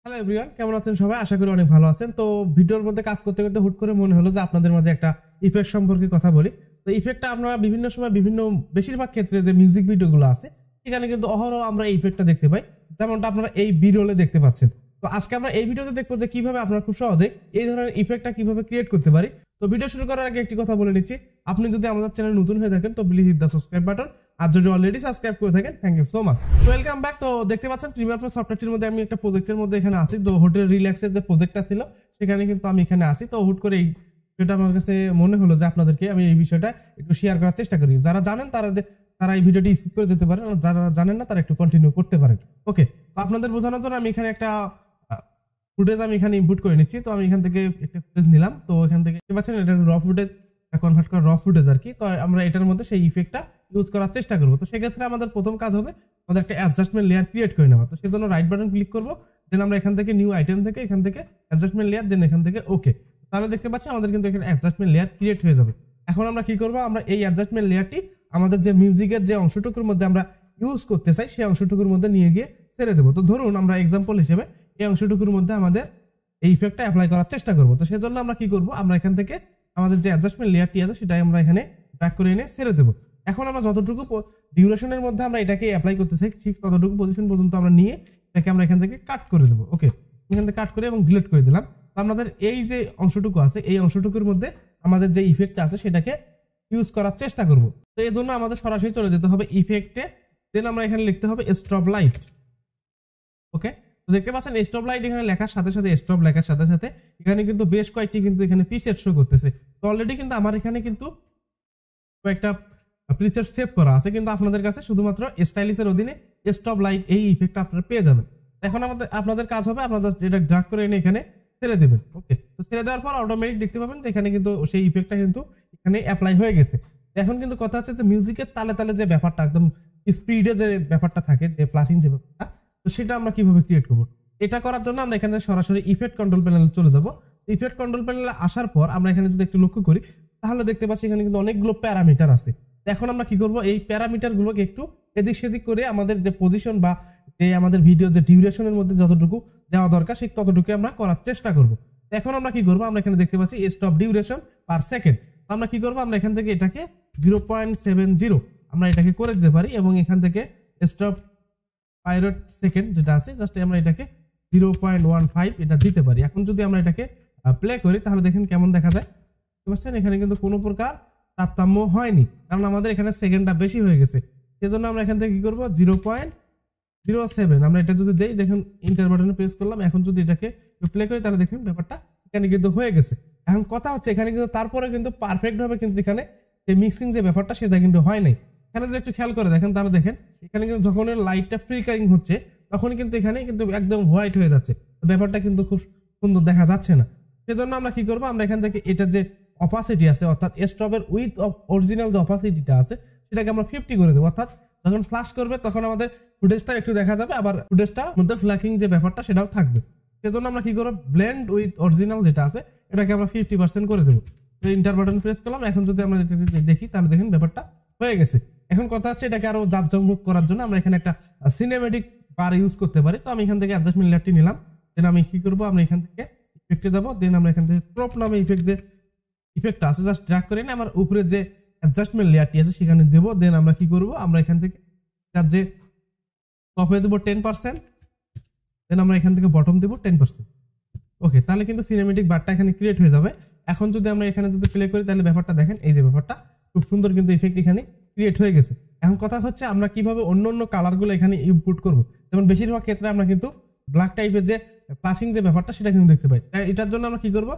Hello everyone, কেমন আছেন সবাই? আশা করি অনেক ভালো আছেন। তো ভিডিওর মধ্যে কাজ করতে করতে হুট করে মনে হলো যে আপনাদের মাঝে একটা ইফেক্ট সম্পর্কে কথা বলি। তো ইফেক্টটা আমরা বিভিন্ন সময় বেশিরভাগ ক্ষেত্রে যে মিউজিক ভিডিওগুলো আছে এখানে কিন্তু অহরহ আমরা এই ইফেক্টটা দেখতে পাই, যেমনটা আপনারা এই ভিডিওতে দেখতে পাচ্ছেন। তো আজকে আমরা এই ভিডিওতে দেখবো যে কিভাবে আমরা খুব সহজে এই ধরনের ইফেক্টটা কিভাবে ক্রিয়েট করতে পারি। তো ভিডিও শুরু করার আগে একটি কথা বলে নিচ্ছি, আপনি যদি আমাদের চ্যানেল নতুন হয়ে থাকেন তো please hit the subscribe button, আর যদি অলরেডি সাবস্ক্রাইব করে থাকেন thank you so much. Welcome back. তো দেখতে পাচ্ছেন প্রিমিয়ার প্রো সফটওয়্যারটির মধ্যে আমি একটা প্রজেক্টের মধ্যে এখানে আছি। তো হোটেল রিল্যাক্সের যে প্রজেক্টটা ছিল সেখানে কিন্তু আমি এখানে আছি। তো হুট করে এই বিষয়টা আমার কাছে মনে হলো যে আপনাদেরকে আমি এই বিষয়টা একটু শেয়ার করার চেষ্টা করি। যারা জানেন তারা এই ভিডিওটি স্কিপ করে যেতে পারেন, আর যারা জানেন না তারা একটু কন্টিনিউ করতে পারেন। ওকে, তো আপনাদের বোঝানোর জন্য আমি এখানে একটা ফুটেজ আমি এখানে ইনপুট করে নিচ্ছি। তো আমি এখান থেকে একটা ফুটেজ নিলাম। তো এখান থেকে দেখতে পাচ্ছেন এটা র ফুটেজ কনভার্ট করা র ফুটেজ আর কি। তো আমরা এটার মধ্যে সেই ইফেক্টটা ইউজ করার চেষ্টা করবো। তো সেক্ষেত্রে আমাদের প্রথম কাজ হবে আমাদের একটা অ্যাডজাস্টমেন্ট লেয়ার ক্রিয়েট করে নেওয়া। তো সেজন্য রাইট বাটন ক্লিক করবো, দেন আমরা এখান থেকে নিউ আইটেম থেকে এখান থেকে অ্যাডজাস্টমেন্ট লেয়ার, দেন এখান থেকে ওকে। তাহলে দেখতে পাচ্ছি আমাদের কিন্তু এখানে অ্যাডজাস্টমেন্ট লেয়ার ক্রিয়েট হয়ে যাবে। এখন আমরা কি করবো, আমরা এই অ্যাডজাস্টমেন্ট লেয়ারটি আমাদের যে মিউজিকের যে অংশটুকুর মধ্যে আমরা ইউজ করতে চাই সেই অংশটুকুর মধ্যে নিয়ে গিয়ে ছেড়ে দেবো। তো ধরুন আমরা এক্সাম্পল হিসেবে এই অংশটুকুর মধ্যে আমাদের এই ইফেক্টটা অ্যাপ্লাই করার চেষ্টা করবো। তো সেজন্য আমরা কি করবো, আমরা এখান থেকে আমাদের যে অ্যাডজাস্টমেন্ট লেয়ারটি আছে সেটাই আমরা এখানে ড্র্যাগ করে এনে ছেড়ে দেবো। এখন আমরা যতটুকু ডিউরেশনের মধ্যে আমরা এটাকে অ্যাপ্লাই করতে চাই ঠিক ততটুকু পজিশন পর্যন্ত আমরা নিয়ে এটাকে আমরা এখান থেকে কাট করে দেবো। ওকে, এখান থেকে কাট করে এবং ডিলিট করে দিলাম। তো আমাদের এই যে অংশটুকু আছে এই অংশটুকুর মধ্যে আমাদের যে ইফেক্টটা আছে সেটাকে ইউজ করার চেষ্টা করব। তো এই জন্য আমাদের সরাসরি চলে যেতে হবে ইফেক্টে, দেন আমরা এখানে লিখতে হবে স্টপ লাইট। ওকে, তো দেখতে পাচ্ছেন স্টপ লাইট এখানে লেখার সাথে সাথে স্টপ লেখার সাথে সাথে এখানে কিন্তু বেশ কয়েকটি কিন্তু এখানে প্রিসেট শো করতেছে। তো অলরেডি কিন্তু আমার এখানে কিন্তু কয়েকটা প্রিসেট সেভ করা আছে, কিন্তু আপনাদের কাছে শুধুমাত্র স্টাইলিশের অধীনে স্টপ লাইট এই ইফেক্টটা আপনারা পেয়ে যাবেন। এখন আপনাদের কাজ হবে আপনারা এটা ড্র্যাগ করে এনে এখানে ছেড়ে দেবেন। ওকে, তো ছেড়ে দেওয়ার পর অটোমেটিক দেখতে পাবেন এখানে কিন্তু সেই ইফেক্টটা কিন্তু এখানে অ্যাপ্লাই হয়ে গেছে। এখন কিন্তু কথা হচ্ছে যে মিউজিকের তালে তালে যে ব্যাপারটা একদম স্পিডে যে ব্যাপারটা থাকে, যে প্লাসিং যে ব্যাপারটা, তো সেটা আমরা কিভাবে ক্রিয়েট করব। এটা করার জন্য আমরা এখানে সরাসরি ইফেক্ট কন্ট্রোল প্যানেলে চলে যাব। ইফেক্ট কন্ট্রোল প্যানেলে আসার পর আমরা এখানে যদি একটু লক্ষ্য করি তাহলে দেখতে পাচ্ছি এখানে কিন্তু অনেকগুলো প্যারামিটার আছে। এখন আমরা কি করব, এই প্যারামিটার গুলোকে একটু এদিক সেদিক করে আমাদের যে পজিশন বা এই আমাদের ভিডিও যে ডিউরেশনের মধ্যে যতটুকু দেওয়া দরকার সেই ততটুকু আমরা করার চেষ্টা করব। এখন আমরা কি করব, আমরা এখানে দেখতে পাচ্ছি স্টপ ডিউরেশন পার সেকেন্ড। আমরা কি করব, আমরা এখান থেকে এটাকে 0.70 আমরা এটাকে করে দিতে পারি, এবং এখান থেকে স্টপ পাইরট সেকেন্ড যেটা আছে জাস্ট আমরা এটাকে 0.15 এটা দিতে পারি। এখন যদি আমরা এটাকে প্লে করি তাহলে দেখেন কেমন দেখা যায়। বুঝতে পারছেন এখানে কিন্তু কোনো প্রকার তারতম্য হয়নি, কারণ আমাদের এখানে সেকেন্ডটা বেশি হয়ে গেছে। সেজন্য আমরা এখান থেকে কি করব, 0.07 আমরা এটা যদি দেই, দেখুন ইন্টার বাটনে প্রেস করলাম। এখন যদি এটাকে প্লে করি তাহলে দেখুন ব্যাপারটা এখানে কিন্তু হয়ে গেছে। এখন কথা হচ্ছে এখানে কিন্তু তারপরে কিন্তু পারফেক্ট ভাবে কিন্তু এখানে এই মিক্সিং যে ব্যাপারটা সেটা কিন্তু হয় নাই। এখানে যদি একটু খেয়াল করে দেখেন তাহলে দেখেন এখানে কিন্তু যখন লাইটটা ফ্লিকারিং হচ্ছে তখন কিন্তু এখানে কিন্তু একদম হোয়াইট হয়ে যাচ্ছে, ব্যাপারটা কিন্তু খুব সুন্দর দেখা যাচ্ছে না। সেজন্য আমরা কি করব, আমরা এখান থেকে এটা যে অপাসিটি আছে অর্থাৎ স্টপের উইথ অরিজিনাল যে অপাসিটিটা আছে সেটাকে আমরা 50 করে দেবো। অর্থাৎ যখন ফ্ল্যাশ করবে তখন আমাদের ফুটেজটা একটু দেখা যাবে, আবার ফুটেজটা মধ্যে ফ্ল্যাকিং যে ব্যাপারটা সেটাও থাকবে। সেজন্য আমরা কি করব, ব্লেন্ড উইথ অরিজিনাল যেটা আছে এটাকে আমরা 50% করে দেবো। তো ইন্টার বাটন প্রেস করলাম। এখন যদি আমরা দেখি তাহলে দেখেন ব্যাপারটা হয়ে গেছে। এখন কথা হচ্ছে এটাকে আরো জাঁকজমক করার জন্য আমরা এখানে একটা সিনেমেটিক বার ইউজ করতে পারি। তো আমি এখান থেকে অ্যাডজাস্টমেন্ট লেয়ারটি নিলাম, দেন আমি কি করব, আমরা এখান থেকে ইফেক্টে যাব, দেন আমরা এখান থেকে ক্রপ নামে ইফেক্টটা আছে জাস্ট ড্র্যাগ করে নিয়ে আমার উপরে যে অ্যাডজাস্টমেন্ট লেয়ারটি আছে সেখানে দেব। দেন আমরা কি করব, আমরা এখান থেকে যে টপ হয়ে দেবো 10%, দেন আমরা এখান থেকে বটম দেবো 10%। ওকে, তাহলে কিন্তু সিনেমেটিক বারটা এখানে ক্রিয়েট হয়ে যাবে। এখন যদি আমরা এখানে যদি প্লে করি তাহলে ব্যাপারটা দেখেন, এই যে ব্যাপারটা খুব সুন্দর কিন্তু ইফেক্ট এখানে ক্রিয়েট হয়ে গেছে। এখন কথা হচ্ছে আমরা কিভাবে অন্য অন্য কালারগুলো এখানে ইনপুট করব। যেমন বেশিরভাগ ক্ষেত্রে আমরা কিন্তু ব্ল্যাক টাইপের যে প্লাসিং যে ব্যাপারটা সেটা কিন্তু দেখতে পাই। তাই এটার জন্য আমরা কি করব,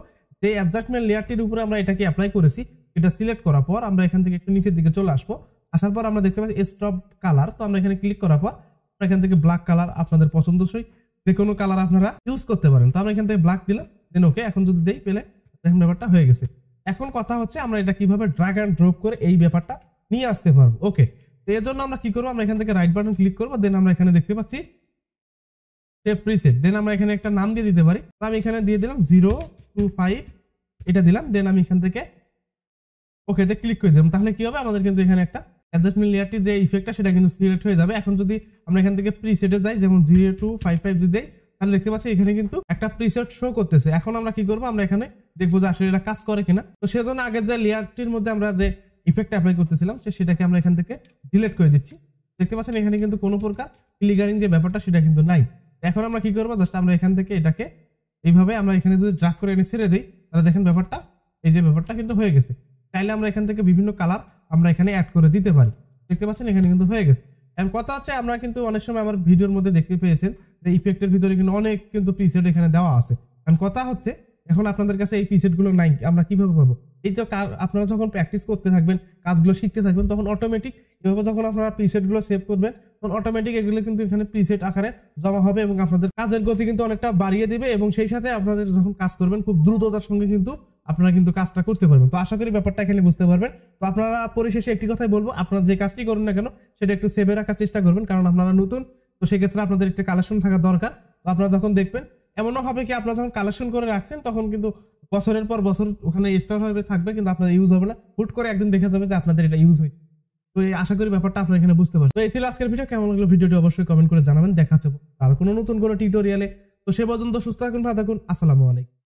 যে অ্যাডজাস্টমেন্ট লেয়ারটির উপরে আমরা এটাকে অ্যাপ্লাই করেছি এটা সিলেক্ট করার পর আমরা এখান থেকে একটু নিচের দিকে চলে আসবো। আসার পর আমরা দেখতে পাচ্ছি স্টপ কালার। তো আমরা এখানে ক্লিক করার পর এখান থেকে ব্ল্যাক কালার আপনাদের পছন্দসই যে কোনো কালার আপনারা ইউজ করতে পারেন। তো আমরা এখান থেকে ব্ল্যাক দিলাম, দেন ওকে। এখন যদি দেই পেলে দেখুন ব্যাপারটা হয়ে গেছে। এখন কথা হচ্ছে আমরা এটা কিভাবে ড্র্যাগ এন্ড ড্রপ করে এই ব্যাপারটা নিয়ে আসতে পারবো। ওকে, তো এর জন্য আমরা কি করবো, আমরা এখান থেকে রাইট বাটন ক্লিক করবো, দেন আমরা এখানে দেখতে পাচ্ছি সেভ প্রিসেট। দেন আমরা এখানে একটা নাম দিয়ে দিতে পারি। তো আমি এখানে দিয়ে দিলাম 025 এটা দিলাম, দেন আমি এখান থেকে ওকে তে ক্লিক করে দিলাম। তাহলে কি হবে, আমাদের কিন্তু এখানে একটা অ্যাডজাস্টমেন্ট লেয়ারটি যে ইফেক্টটা সেটা কিন্তু সিলেক্ট হয়ে যাবে। এখন যদি আমরা এখান থেকে প্রিসেটে যাই, যেমন 0255 যদি দেই তাহলে দেখতে পাচ্ছি এখানে কিন্তু একটা প্রিসেট শো করতেছে। এখন আমরা কি করবো, আমরা এখানে দেখবো যে আসলে এটা কাজ করে কিনা। তো সেজন্য আগে যে লেয়ারটির মধ্যে আমরা যে ইফেক্ট অ্যাপ্লাই করতেছিলাম সেটাকে আমরা এখান থেকে ডিলিট করে দিচ্ছি। দেখতে পাচ্ছেন এখানে কিন্তু কোনো প্রকার ফিলিগারিং যে ব্যাপারটা সেটা কিন্তু নাই। এখন আমরা কি করবো, জাস্ট আমরা এখান থেকে এটাকে এইভাবে আমরা এখানে যদি ড্রাগ করে এনে ছেড়ে দিই, তাহলে দেখেন ব্যাপারটা এই যে ব্যাপারটা কিন্তু হয়ে গেছে। চাইলে আমরা এখান থেকে বিভিন্ন কালার আমরা এখানে অ্যাড করে দিতে পারি। দেখতে পাচ্ছেন এখানে কিন্তু হয়ে গেছে। এখন কথা হচ্ছে, আমরা কিন্তু অনেক সময় আমার ভিডিওর মধ্যে দেখতে পেয়েছেন যে ইফেক্টের ভিতরে কিন্তু অনেক কিন্তু প্রিসেট এখানে দেওয়া আছে। এখন কথা হচ্ছে, এখন আপনাদের কাছে এই প্রিসেট গুলো নাই, আমরা কিভাবে পাবো? এই তো আপনারা যখন প্র্যাকটিস করতে থাকবেন, কাজগুলো শিখতে থাকবেন, তখন অটোমেটিক এভাবে যখন আপনারা প্রিসেট গুলো সেভ করবেন, তখন অটোমেটিক এগুলো কিন্তু এখানে প্রিসেট আকারে জমা হবে এবং আপনাদের কাজের গতি কিন্তু অনেকটা বাড়িয়ে দিবে এবং সেই সাথে আপনাদের যখন কাজ করবেন খুব দ্রুততার সঙ্গে কিন্তু আপনারা কিন্তু কাজটা করতে পারবেন। তো আশা করি ব্যাপারটা এখানে বুঝতে পারবেন। তো আপনারা পরিশেষে একটি কথাই বলবো, আপনারা যে কাজটি করুন না কেন সেটা একটু সেভে রাখার চেষ্টা করবেন, কারণ আপনারা নতুন, তো সেক্ষেত্রে আপনাদের একটা কালেকশন থাকা দরকার। তো আপনারা যখন দেখবেন এমনও হবে কি, আপনারা যখন কালেকশন করে রাখছেন তখন কিন্তু বছরের পর বছর ওখানে স্টোর হয়ে থাকবে, কিন্তু আপনাদের ইউজ হবে না। হুট করে একদিন দেখা যাবে যে আপনাদের এটা ইউজ হয়। তো এই আশা করি ব্যাপারটা আপনারা এখানে বুঝতে পারবেন। তো এই ছিল আজকের ভিডিও। কেমন লাগলো ভিডিওটি অবশ্যই কমেন্ট করে জানাবেন। দেখা হচ্ছে আর কোনো নতুন কোনো টিউটোরিয়ালে। তো সে পর্যন্ত সুস্থ থাকুন, ভালো থাকুন। আসসালামু আলাইকুম।